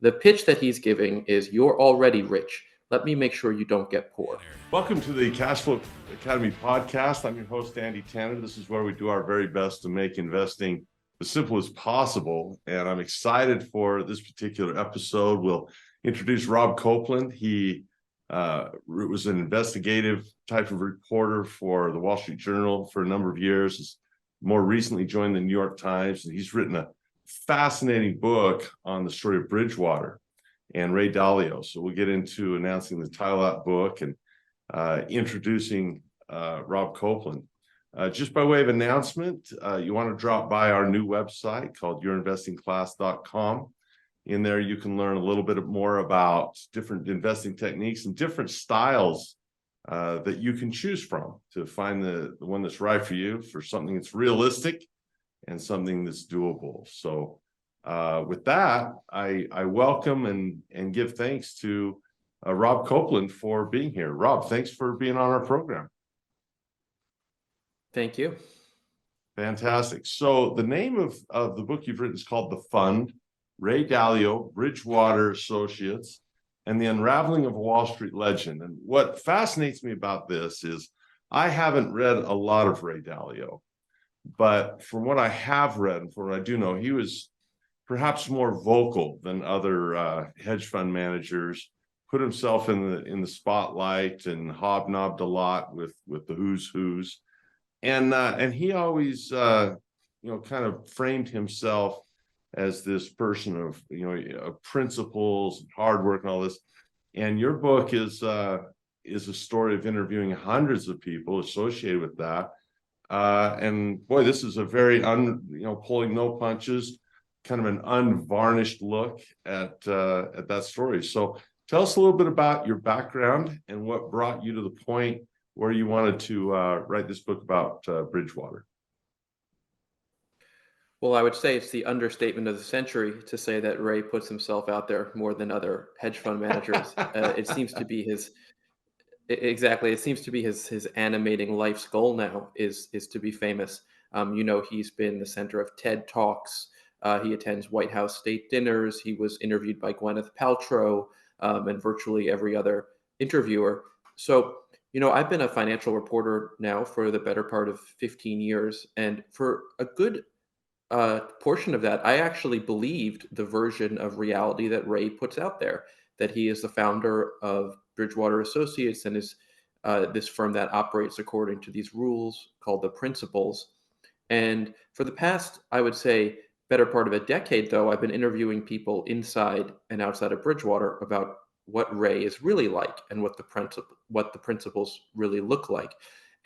The pitch that he's giving is, you're already rich. Let me make sure you don't get poor. Welcome to the Cashflow Academy Podcast. I'm your host, Andy Tanner. This is where we do our very best to make investing as simple as possible. And I'm excited for this particular episode. We'll introduce Rob Copeland. He was an investigative type of reporter for the Wall Street Journal for a number of years. He's more recently joined the New York Times, and he's written a fascinating book on the story of Bridgewater and Ray Dalio. So we'll get into announcing the title of that book and introducing Rob Copeland. Just by way of announcement, you want to drop by our new website called yourinvestingclass.com. In there, you can learn a little bit more about different investing techniques and different styles that you can choose from to find the one that's right for you, for something that's realistic and something that's doable. So with that, I welcome and give thanks to Rob Copeland for being here. Rob, thanks for being on our program. Thank you. Fantastic. So the name of the book you've written is called The Fund, Ray Dalio, Bridgewater Associates, and the Unraveling of a Wall Street Legend. And what fascinates me about this is I haven't read a lot of Ray Dalio, but from what I have read and from what I do know, he was perhaps more vocal than other hedge fund managers, put himself in the spotlight and hobnobbed a lot with the who's who's. And he always kind of framed himself as this person of of principles and hard work and all this. And your book is a story of interviewing hundreds of people associated with that. And boy, this is a very pulling no punches, kind of an unvarnished look at that story. So tell us a little bit about your background and what brought you to the point where you wanted to write this book about Bridgewater. Well, I would say it's the understatement of the century to say that Ray puts himself out there more than other hedge fund managers. It seems to be exactly. It seems to be his animating life's goal now is to be famous. He's been the center of TED Talks. He attends White House state dinners. He was interviewed by Gwyneth Paltrow and virtually every other interviewer. So, I've been a financial reporter now for the better part of 15 years. And for a good portion of that, I actually believed the version of reality that Ray puts out there, that he is the founder of Bridgewater Associates and is this firm that operates according to these rules called the principles. And for the past, I would say, better part of a decade, though, I've been interviewing people inside and outside of Bridgewater about what Ray is really like and what the principles really look like.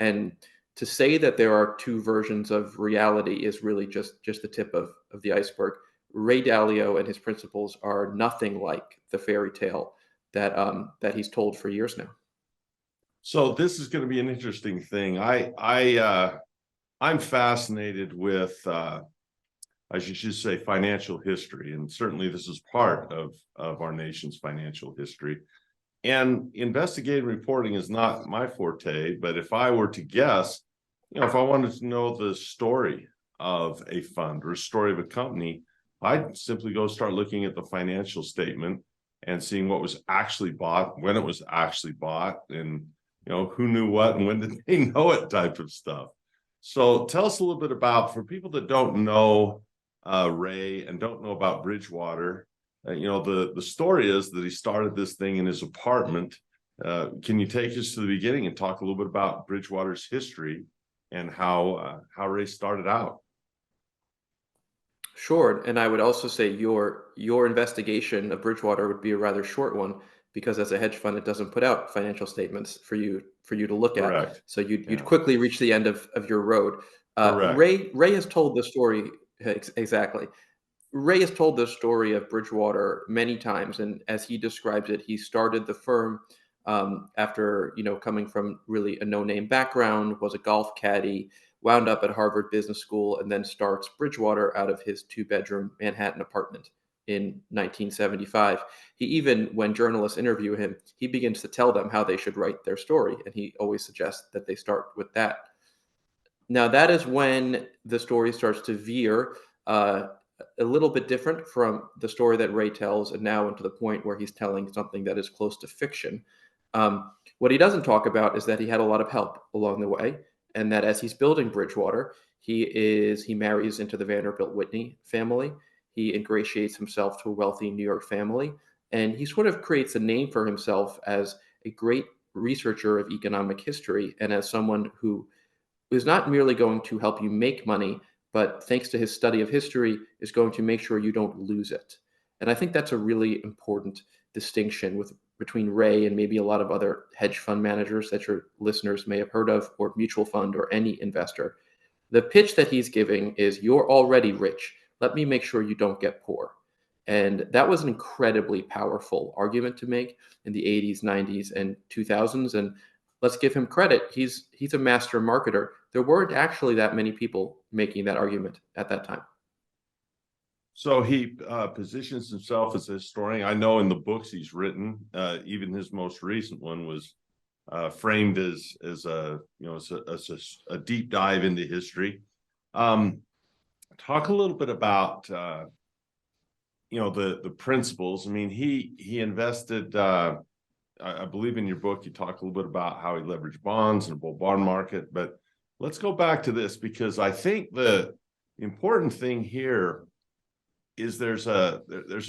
And to say that there are two versions of reality is really just the tip of the iceberg. Ray Dalio and his principles are nothing like the fairy tale that he's told for years now. So this is going to be an interesting thing. I'm fascinated with, I should just say, financial history, and certainly this is part of our nation's financial history. And investigative reporting is not my forte, but if I were to guess, if I wanted to know the story of a fund or a story of a company, I'd simply go start looking at the financial statement and seeing what was actually bought, when it was actually bought, and who knew what and when did they know it, type of stuff. So tell us a little bit about, for people that don't know Ray and don't know about Bridgewater, the story is that he started this thing in his apartment. Can you take us to the beginning and talk a little bit about Bridgewater's history and how Ray started out? Sure, and I would also say your investigation of Bridgewater would be a rather short one, because as a hedge fund, it doesn't put out financial statements for you to look Correct. at. So you'd quickly reach the end of your road. Correct. Ray has told the story exactly. Ray has told the story of Bridgewater many times, and as he describes it, he started the firm after coming from really a no-name background, was a golf caddy, wound up at Harvard Business School, and then starts Bridgewater out of his 2-bedroom Manhattan apartment in 1975. He even, when journalists interview him, he begins to tell them how they should write their story, and he always suggests that they start with that. Now, that is when the story starts to veer a little bit different from the story that Ray tells, and now into the point where he's telling something that is close to fiction. What he doesn't talk about is that he had a lot of help along the way, and that as he's building Bridgewater, he marries into the Vanderbilt Whitney family. He ingratiates himself to a wealthy New York family, and he sort of creates a name for himself as a great researcher of economic history and as someone who is not merely going to help you make money, but thanks to his study of history, is going to make sure you don't lose it. And I think that's a really important distinction between Ray and maybe a lot of other hedge fund managers that your listeners may have heard of, or mutual fund, or any investor. The pitch that he's giving is, you're already rich. Let me make sure you don't get poor. And that was an incredibly powerful argument to make in the 80s, 90s, and 2000s. And let's give him credit. He's a master marketer. There weren't actually that many people making that argument at that time. So he positions himself as a historian. I know in the books he's written, even his most recent one was framed as a deep dive into history. Talk a little bit about the principles. I mean, he invested. I believe in your book you talk a little bit about how he leveraged bonds in a bull bond market. But let's go back to this, because I think the important thing here is there's a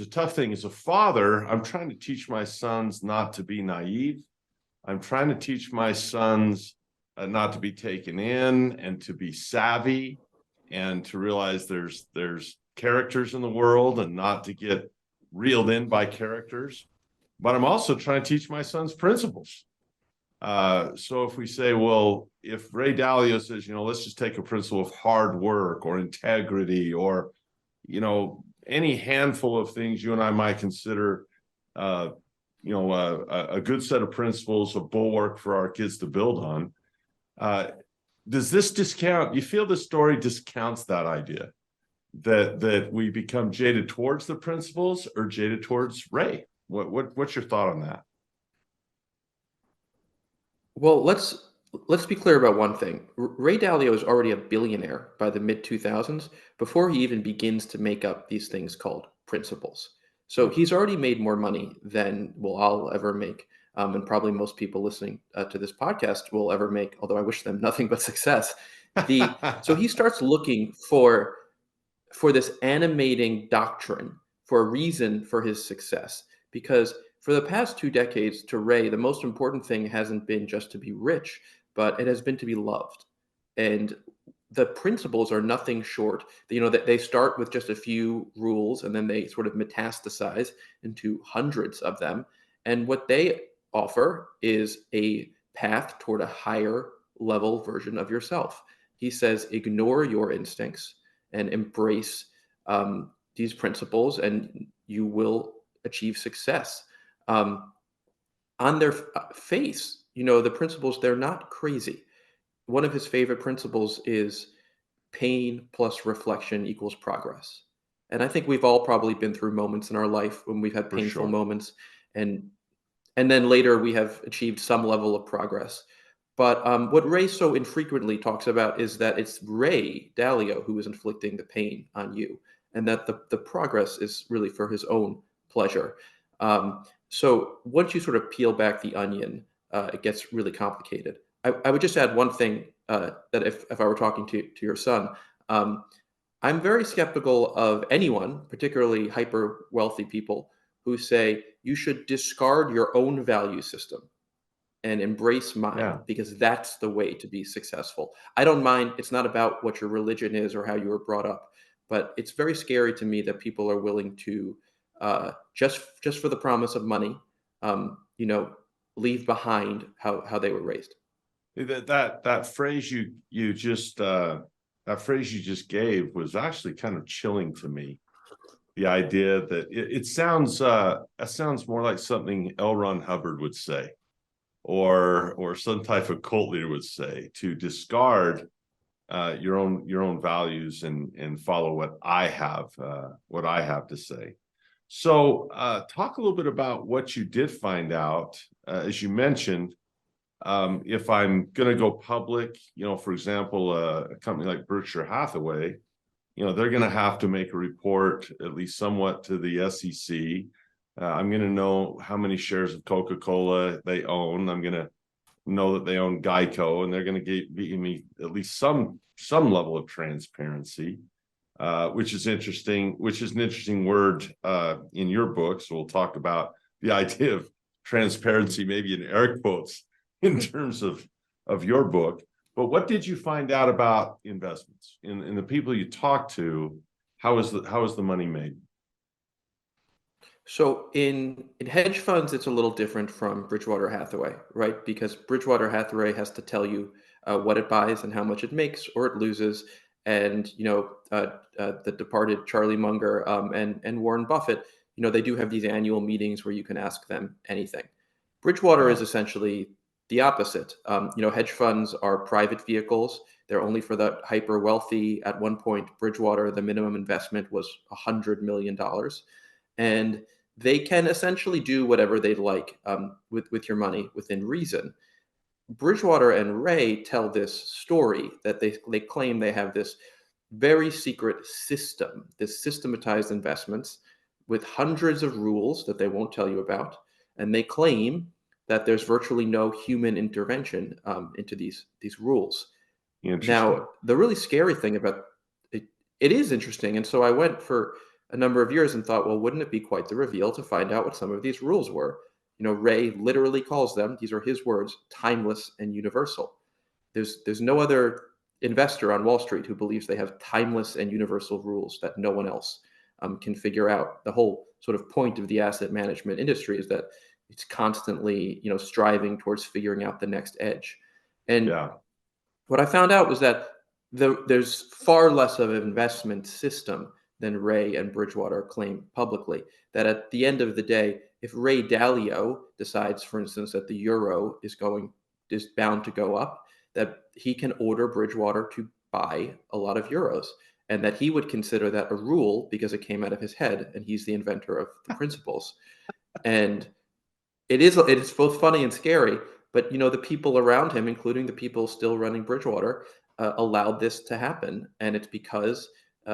tough thing. As a father, I'm trying to teach my sons not to be naive. I'm trying to teach my sons not to be taken in, and to be savvy, and to realize there's characters in the world, and not to get reeled in by characters. But I'm also trying to teach my sons principles. So if we say, well, if Ray Dalio says, let's just take a principle of hard work or integrity, or, any handful of things you and I might consider, a good set of principles, a bulwark for our kids to build on. Does this discount? You feel the story discounts that idea that we become jaded towards the principles, or jaded towards Ray? What's your thought on that? Well, let's be clear about one thing. Ray Dalio is already a billionaire by the mid 2000s before he even begins to make up these things called principles. So he's already made more money than I'll ever make, and probably most people listening to this podcast will ever make. Although I wish them nothing but success. So he starts looking for this animating doctrine, for a reason for his success, because for the past 2 decades, to Ray, the most important thing hasn't been just to be rich, but it has been to be loved. And the principles are nothing short. That they start with just a few rules, and then they sort of metastasize into hundreds of them. And what they offer is a path toward a higher level version of yourself. He says, ignore your instincts and embrace these principles, and you will achieve success. On their face, the principles, they're not crazy. One of his favorite principles is pain plus reflection equals progress. And I think we've all probably been through moments in our life when we've had For painful sure. moments, and then later we have achieved some level of progress. But what Ray so infrequently talks about is that it's Ray Dalio who is inflicting the pain on you, and that the progress is really for his own pleasure. So once you sort of peel back the onion, it gets really complicated. I would just add one thing, that if I were talking to your son, I'm very skeptical of anyone, particularly hyper wealthy people, who say you should discard your own value system and embrace mine, because that's the way to be successful. I don't mind. It's not about what your religion is or how you were brought up, but it's very scary to me that people are willing to just for the promise of money, leave behind how they were raised. That phrase you just gave was actually kind of chilling to me. The idea that it sounds more like something L. Ron Hubbard would say, or some type of cult leader would say, to discard your own values and follow what I have to say. So talk a little bit about what you did find out. As you mentioned, if I'm going to go public, for example, a company like Berkshire Hathaway, they're going to have to make a report at least somewhat to the SEC. I'm going to know how many shares of Coca-Cola they own. I'm going to know that they own Geico, and they're going to give me at least some level of transparency, which is interesting, which is an interesting word in your book. So we'll talk about the idea of transparency, maybe in air quotes, in terms of your book. But what did you find out about investments in the people you talked to? How is the money made? So in hedge funds, it's a little different from Bridgewater Hathaway, right? Because Bridgewater Hathaway has to tell you what it buys and how much it makes or it loses. And the departed Charlie Munger and Warren Buffett, they do have these annual meetings where you can ask them anything. Bridgewater Yeah. is essentially the opposite. Hedge funds are private vehicles. They're only for the hyper wealthy. At one point, Bridgewater, the minimum investment was $100 million, and they can essentially do whatever they'd like with your money within reason. Bridgewater and Ray tell this story that they claim they have this very secret system, this systematized investments with hundreds of rules that they won't tell you about, and they claim that there's virtually no human intervention into these rules. Interesting. Now, the really scary thing about it, it is interesting. And so I went for a number of years and thought, well, wouldn't it be quite the reveal to find out what some of these rules were? Ray literally calls them, these are his words, timeless and universal. There's no other investor on Wall Street who believes they have timeless and universal rules that no one else can figure out. The whole sort of point of the asset management industry is that it's constantly, striving towards figuring out the next edge. And Yeah. what I found out was that there's far less of an investment system than Ray and Bridgewater claim publicly. That at the end of the day, if Ray Dalio decides, for instance, that the euro is bound to go up, that he can order Bridgewater to buy a lot of euros, and that he would consider that a rule because it came out of his head, and he's the inventor of the principles. And it is both funny and scary, but the people around him, including the people still running Bridgewater, allowed this to happen, and it's because,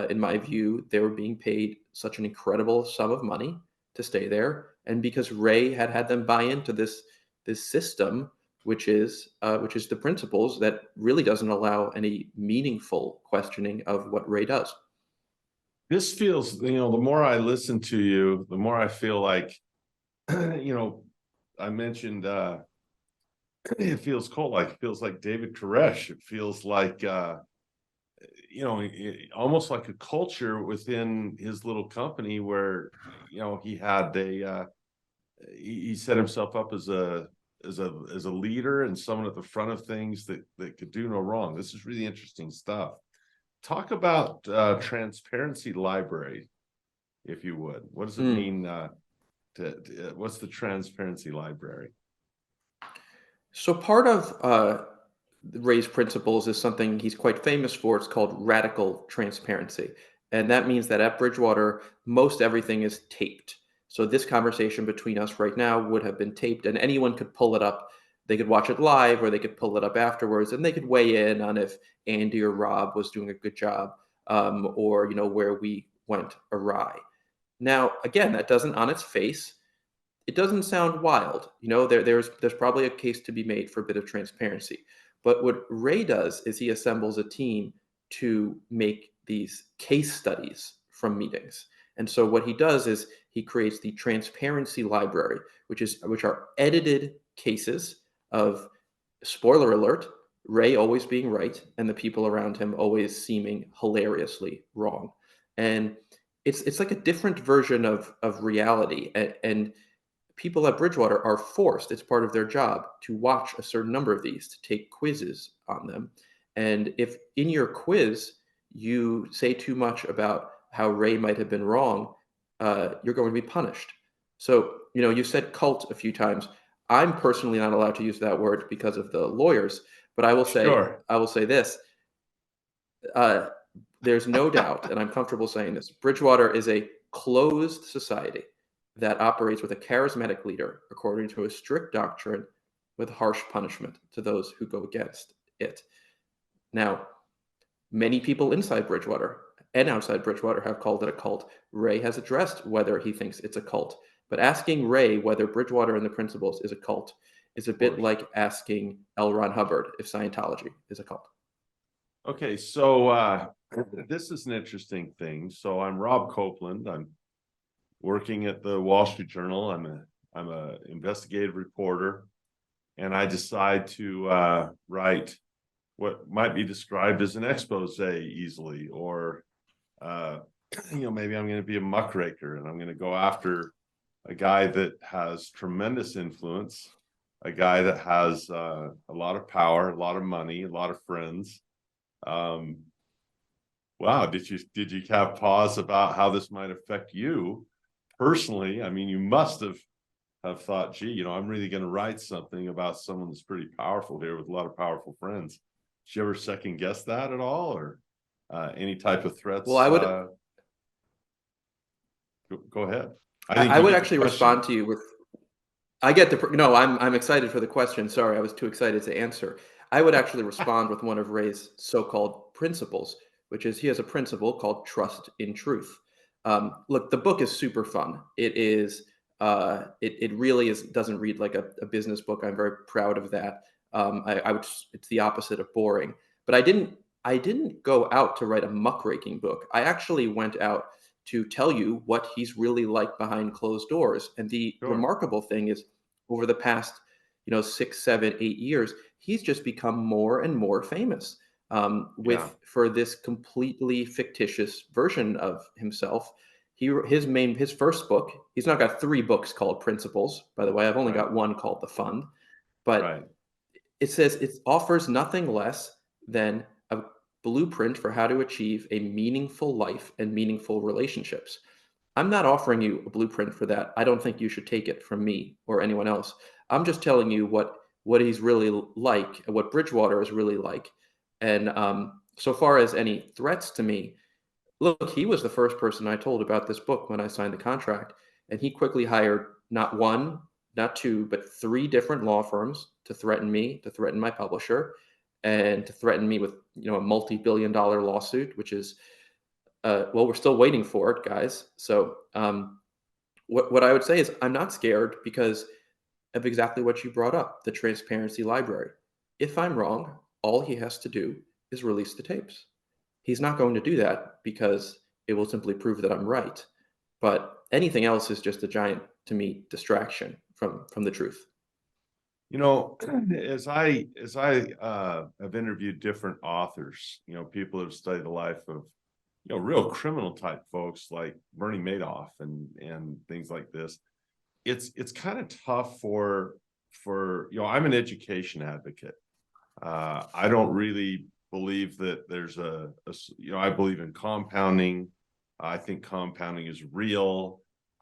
in my view, they were being paid such an incredible sum of money to stay there, and because Ray had them buy into this system, which is the principles that really doesn't allow any meaningful questioning of what Ray does. This feels, the more I listen to you, the more I feel like, I mentioned it feels cold, like it feels like David Koresh. It feels like almost like a culture within his little company where he had he set himself up as a leader and someone at the front of things that could do no wrong. This is really interesting stuff. Talk about transparency library, if you would. What does it Mm. mean? What's the transparency library? So part of Ray's principles is something he's quite famous for. It's called radical transparency. And that means that at Bridgewater, most everything is taped. So this conversation between us right now would have been taped, and anyone could pull it up. They could watch it live, or they could pull it up afterwards, and they could weigh in on if Andy or Rob was doing a good job, or where we went awry. Now, again, that doesn't, on its face, it doesn't sound wild. There's probably a case to be made for a bit of transparency. But what Ray does is he assembles a team to make these case studies from meetings. And so what he does is he creates the transparency library, which are edited cases of, spoiler alert, Ray always being right and the people around him always seeming hilariously wrong. And it's like a different version of reality. And people at Bridgewater are forced, it's part of their job, to watch a certain number of these, to take quizzes on them. And if in your quiz you say too much about how Ray might have been wrong, you're going to be punished. So, you said cult a few times. I'm personally not allowed to use that word because of the lawyers, but Sure. I will say this. Uh, there's no doubt, and I'm comfortable saying this, Bridgewater is a closed society that operates with a charismatic leader according to a strict doctrine with harsh punishment to those who go against it. Now, many people inside Bridgewater and outside Bridgewater have called it a cult. Ray has addressed whether he thinks it's a cult. But asking Ray whether Bridgewater and the Principles is a cult is a Of bit course. like asking L. Ron Hubbard if Scientology is a cult. Okay, so this is an interesting thing. So I'm Rob Copeland. I'm working at the Wall Street Journal. I'm a investigative reporter, and I decide to write what might be described as an expose easily, or maybe I'm going to be a muckraker and I'm going to go after a guy that has tremendous influence, a guy that has a lot of power, a lot of money, a lot of friends. Wow, did you have pause about how this might affect you personally? I mean, you must have thought, gee, I'm really going to write something about someone that's pretty powerful here with a lot of powerful friends. Did you ever second guess that at all, or any type of Well, threats? I would Go ahead. I think I you would get the actually question. respond to you with I get the no. I'm excited for the question. Sorry, I was too excited to answer. I would actually respond with one of Ray's so-called principles, which is he has a principle called trust in truth. Look, the book is super fun. It is. It really is. Doesn't read like a business book. I'm very proud of that. I would. It's the opposite of boring. But I didn't go out to write a muckraking book. I actually went out to tell you what he's really like behind closed doors. And the Sure. remarkable thing is, over the past, 6, 7, 8 years, he's just become more and more famous Yeah. with for this completely fictitious version of himself. His first book. He's now got 3 books called Principles. By the way, I've only Right. got one called The Fund, but Right. it says it offers nothing less than a blueprint for how to achieve a meaningful life and meaningful relationships. I'm not offering you a blueprint for that. I don't think you should take it from me or anyone else. I'm just telling you what he's really like, and what Bridgewater is really like. And so far as any threats to me, look, he was the first person I told about this book when I signed the contract, and he quickly hired not one, not two, but 3 different law firms to threaten me, to threaten my publisher, and to threaten me with a multi-billion-dollar lawsuit, which is well, we're still waiting for it, guys. So what I would say is I'm not scared because of exactly what you brought up, the transparency library. If I'm wrong, all he has to do is release the tapes. He's not going to do that because it will simply prove that I'm right. But anything else is just a giant, to me, distraction from the truth. As I have interviewed different authors, people who have studied the life of real criminal type folks like Bernie Madoff and things like this. It's kind of tough for I'm an education advocate. I don't really believe that there's I believe in compounding. I think compounding is real.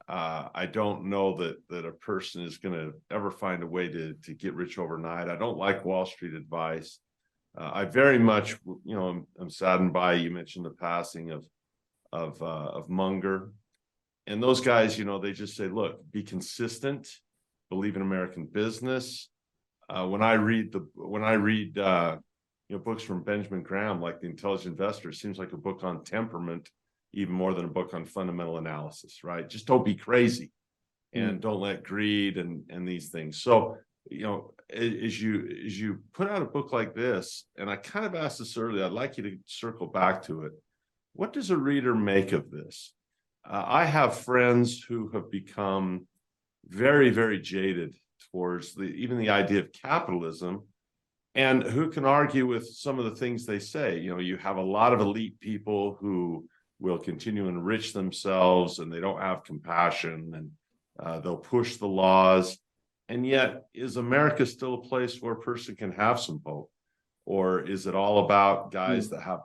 I don't know that a person is going to ever find a way to get rich overnight. I don't like Wall Street advice. I very much, I'm saddened by, you mentioned the passing of Munger, and those guys. They just say, look, be consistent, believe in American business. When I read books from Benjamin Graham, like The Intelligent Investor, it seems like a book on temperament, even more than a book on fundamental analysis, right? Just don't be crazy and don't let greed and these things. So, as you put out a book like this, and I kind of asked this earlier, I'd like you to circle back to it. What does a reader make of this? I have friends who have become very, very jaded towards even the idea of capitalism, and who can argue with some of the things they say. You have a lot of elite people who will continue to enrich themselves, and they don't have compassion, and they'll push the laws. And yet, is America still a place where a person can have some hope? Or is it all about guys that have,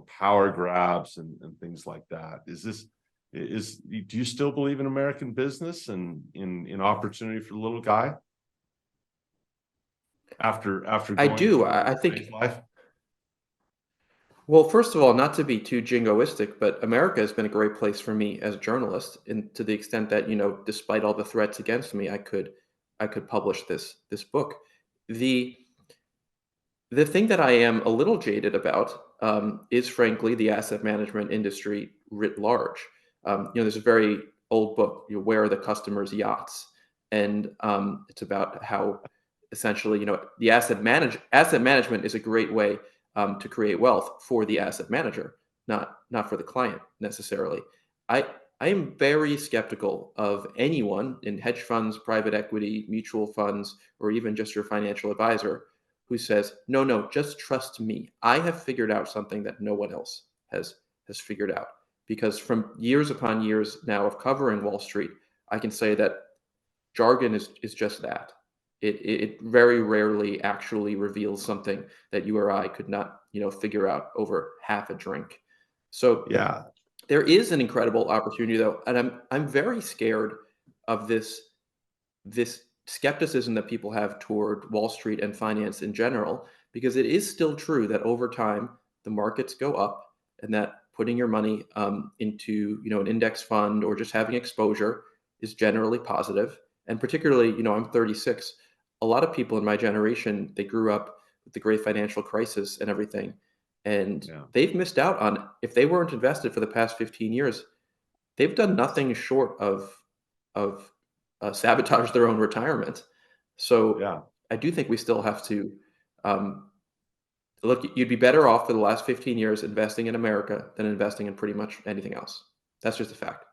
power grabs and things like that? Do you still believe in American business and in opportunity for the little guy after I going do. through I his think. life? Well, first of all, not to be too jingoistic, but America has been a great place for me as a journalist, and to the extent that despite all the threats against me, I could publish this book. The thing that I am a little jaded about, is frankly the asset management industry writ large. There's a very old book, Where Are the Customers' Yachts? And it's about how essentially, the asset management is a great way to create wealth for the asset manager, not for the client necessarily. I I am very skeptical of anyone in hedge funds, private equity, mutual funds, or even just your financial advisor who says, "No, no, just trust me. I have figured out something that no one else has figured out." Because from years upon years now of covering Wall Street, I can say that jargon is just that. It very rarely actually reveals something that you or I could not, figure out over half a drink. So Yeah. there is an incredible opportunity though, and I'm very scared of this skepticism that people have toward Wall Street and finance in general, because it is still true that over time the markets go up, and that putting your money into an index fund or just having exposure is generally positive. And particularly, I'm 36. A lot of people in my generation, they grew up with the great financial crisis and everything, and Yeah. they've missed out on, if they weren't invested for the past 15 years, they've done nothing short of sabotage their own retirement. So Yeah. I do think we still have to um, look. You'd be better off for the last 15 years investing in America than investing in pretty much anything else. That's just a fact.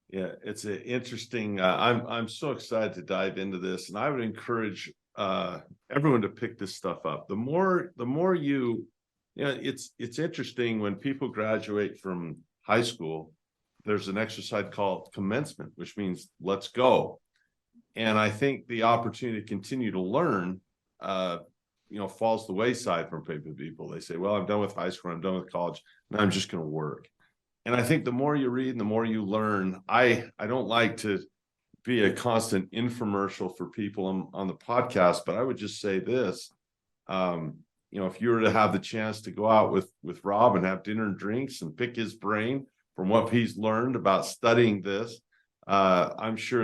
Yeah, it's an interesting. I'm so excited to dive into this, and I would encourage everyone to pick this stuff up. The more it's interesting when people graduate from high school. There's an exercise called commencement, which means let's go. And I think the opportunity to continue to learn, falls the wayside from people. They say, "Well, I'm done with high school. I'm done with college. Now I'm just going to work." And I think the more you read and the more you learn, I don't like to be a constant infomercial for people on the podcast, but I would just say this. If you were to have the chance to go out with Rob and have dinner and drinks and pick his brain from what he's learned about studying this, I'm sure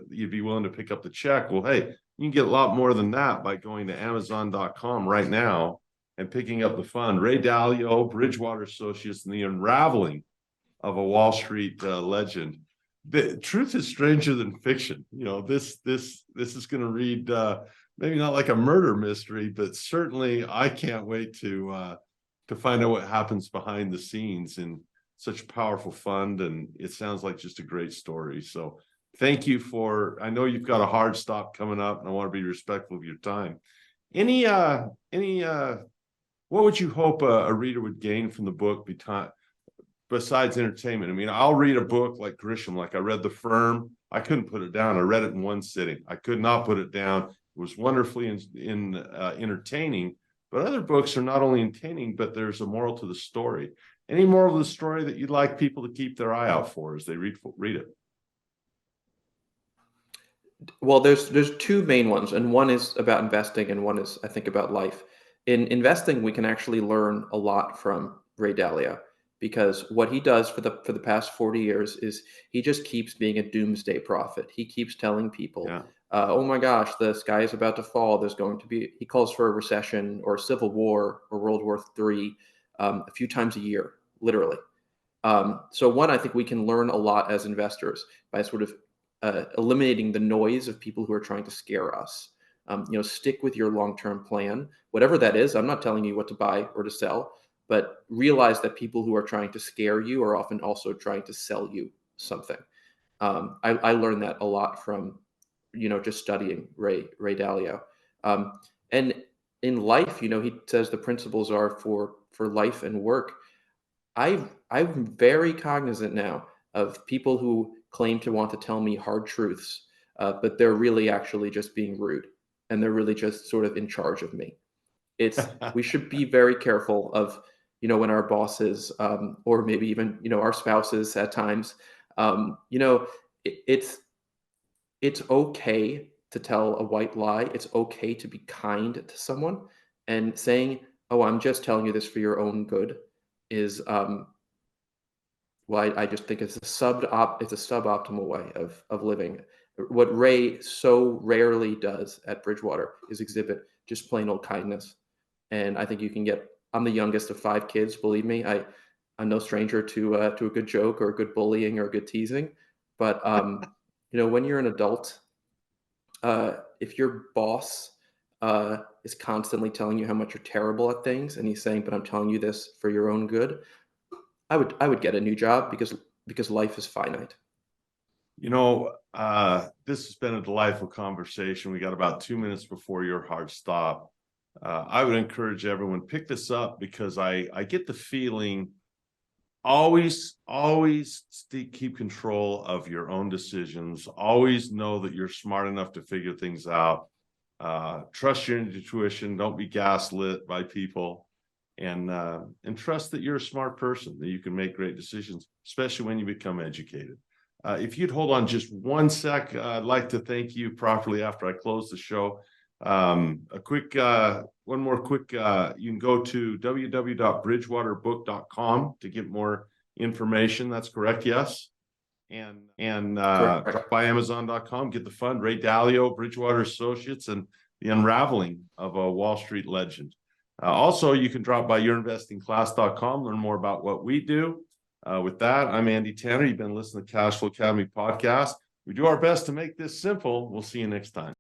you'd be willing to pick up the check. Well, hey, you can get a lot more than that by going to Amazon.com right now and picking up the fund. Ray Dalio, Bridgewater Associates, and the Unraveling of a Wall Street legend. The truth is stranger than fiction. This is going to read maybe not like a murder mystery, but certainly I can't wait to find out what happens behind the scenes in such a powerful fund. And it sounds like just a great story. So thank you I know you've got a hard stop coming up, and I want to be respectful of your time. Any what would you hope a reader would gain from the book besides entertainment? I mean, I'll read a book like Grisham, like I read The Firm. I couldn't put it down. I read it in one sitting. I could not put it down. It was wonderfully entertaining. But other books are not only entertaining, but there's a moral to the story. Any moral of the story that you'd like people to keep their eye out for as they read it? Well, there's two main ones, and one is about investing, and one is, I think, about life. In investing, we can actually learn a lot from Ray Dalio, because what he does for the past 40 years is he just keeps being a doomsday prophet. He keeps telling people, Yeah. "Oh my gosh, the sky is about to fall. There's going to be." He calls for a recession or a civil war or World War III a few times a year, literally. So one, I think we can learn a lot as investors by sort of eliminating the noise of people who are trying to scare us. Stick with your long-term plan, whatever that is. I'm not telling you what to buy or to sell, but realize that people who are trying to scare you are often also trying to sell you something. I learned that a lot from, just studying Ray Dalio. And in life, he says the principles are for life and work. I'm very cognizant now of people who claim to want to tell me hard truths, but they're really actually just being rude, and they're really just sort of in charge of me. We should be very careful of, when our bosses, or maybe even, our spouses at times, it's okay to tell a white lie. It's okay to be kind to someone, and saying, "Oh, I'm just telling you this for your own good," is well, I just think it's a suboptimal way of living. What Ray so rarely does at Bridgewater is exhibit just plain old kindness, and I think you can get I'm the youngest of 5 kids. Believe me, I'm no stranger to a good joke or a good bullying or a good teasing. But when you're an adult, if your boss is constantly telling you how much you're terrible at things, and he's saying, "But I'm telling you this for your own good," I would get a new job because life is finite. This has been a delightful conversation. We got about 2 minutes before your hard stop. I would encourage everyone, pick this up, because I get the feeling, always keep control of your own decisions. Always know that you're smart enough to figure things out. Trust your intuition. Don't be gaslit by people, and trust that you're a smart person, that you can make great decisions, especially when you become educated. If you'd hold on just 1 sec, I'd like to thank you properly after I close the show. One more quick, you can go to www.bridgewaterbook.com to get more information. That's correct, yes? And Correct. drop by Amazon.com, get the fund, Ray Dalio, Bridgewater Associates, and the Unraveling of a Wall Street Legend. Also, you can drop by yourinvestingclass.com, learn more about what we do. With that, I'm Andy Tanner. You've been listening to Cashflow Academy Podcast. We do our best to make this simple. We'll see you next time.